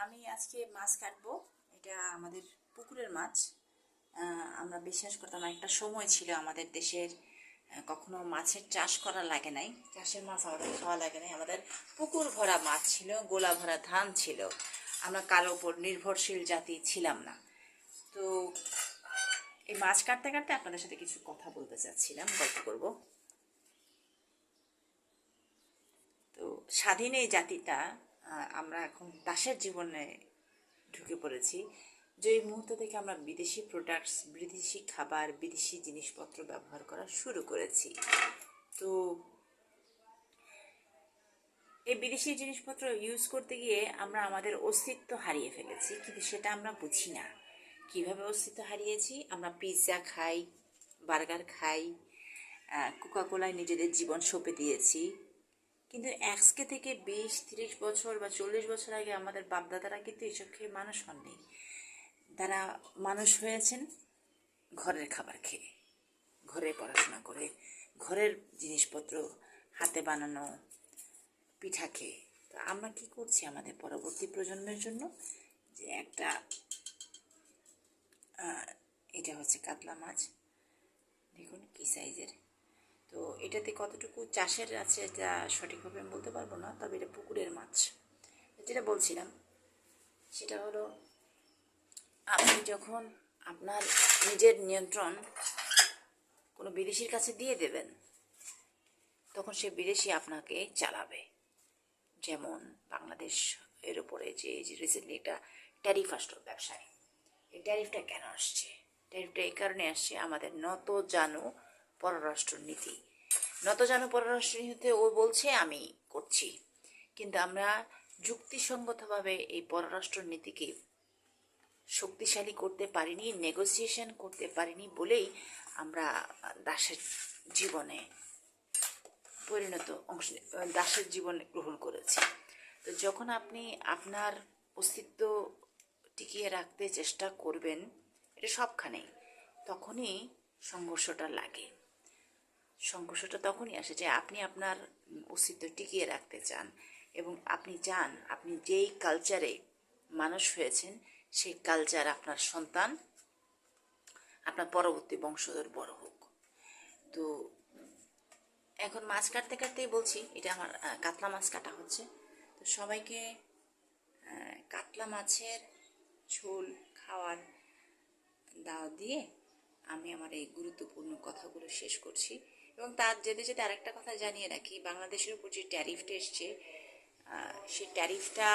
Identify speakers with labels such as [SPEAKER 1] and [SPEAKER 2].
[SPEAKER 1] আমি আজকে মাছ কাটবো। এটা আমাদের পুকুরের মাছ। আমরা বিশ্বাস করতাম, একটা সময় ছিল আমাদের দেশের কখনো মাছের চাষ করা লাগে নাই, চাষের মাছ আমাদের খাওয়া লাগে নাই। আমাদের পুকুর ভরা মাছ ছিল, গোলা ভরা ধান ছিল। আমরা কারো ওপর নির্ভরশীল জাতি ছিলাম না। তো এই মাছ কাটতে কাটতে আপনাদের সাথে কিছু কথা বলতে চাচ্ছিলাম, গল্প করব। তো স্বাধীন এই জাতিটা, আমরা এখন দাসের জীবনে ঢুকে পড়েছি। যে মুহূর্ত থেকে আমরা বিদেশি প্রোডাক্টস, বিদেশি খাবার, বিদেশি জিনিসপত্র ব্যবহার করা শুরু করেছি। তো এই বিদেশি জিনিসপত্র ইউজ করতে গিয়ে আমরা আমাদের অস্তিত্ব হারিয়ে ফেলেছি, কিন্তু সেটা আমরা বুঝি না। কিভাবে অস্তিত্ব হারিয়েছি? আমরা পিৎজা খাই, বার্গার খাই, কোকাকোলায় নিজেদের জীবন সঁপে দিয়েছি। কিন্তু আজকে থেকে 20-30 বছর বা 40 বছর আগে আমাদের বাপদাদারা কিন্তু এসব খেয়ে মানুষ হননি। তারা মানুষ হয়েছেন ঘরের খাবার খেয়ে, ঘরে পড়াশোনা করে, ঘরের জিনিসপত্র হাতে বানানো পিঠা খেয়ে। তো আমরা কি করছি আমাদের পরবর্তী প্রজন্মের জন্য? যে একটা এটা হচ্ছে কাতলা মাছ, দেখুন কি সাইজের। তো এটাতে কতটুকু চাষের আছে এটা সঠিকভাবে আমি বলতে পারবো না, তবে এটা পুকুরের মাছ। যেটা বলছিলাম সেটা হলো, আপনি যখন আপনার নিজের নিয়ন্ত্রণ কোনো বিদেশির কাছে দিয়ে দেবেন, তখন সে বিদেশি আপনাকে চালাবে। যেমন বাংলাদেশ এর উপরে যে রিসেন্টলি একটা ট্যারিফ আসলো ব্যবসায়। এই ট্যারিফটা কেন আসছে? ট্যারিফটা এই কারণে আসছে, আমাদের নতজানু পররাষ্ট্রনীতি। নতজানু পররাষ্ট্রনীতিতে ও বলছে আমি করছি, কিন্তু আমরা যুক্তিসঙ্গতভাবে এই পররাষ্ট্রনীতিকে শক্তিশালী করতে পারিনি, নেগোসিয়েশন করতে পারিনি বলেই আমরা দাসের জীবনে দাসের জীবন গ্রহণ করেছি। তো যখন আপনি আপনার অস্তিত্ব টিকিয়ে রাখতে চেষ্টা করবেন, এটা সবখানেই, তখনই সংঘর্ষটা লাগে। সংঘর্ষটা তখনই আসে যে আপনি আপনার অস্তিত্ব টিকিয়ে রাখতে চান, এবং আপনি চান আপনি যেই কালচারে মানুষ হয়েছেন সেই কালচার আপনার সন্তান, আপনার পরবর্তী বংশধর বড় হোক। তো এখন মাছ কাটতে কাটতেই বলছি, এটা আমার কাতলা মাছ কাটা হচ্ছে। তো সবাইকে কাতলা মাছের ঝোল খাওয়ার দাওয়াত দিয়ে আমি আমার এই গুরুত্বপূর্ণ কথাগুলো শেষ করছি। এবং তার যেতে যেতে আরেকটা কথা জানিয়ে রাখি, বাংলাদেশের উপর যে ট্যারিফটা এসছে, সেই ট্যারিফটা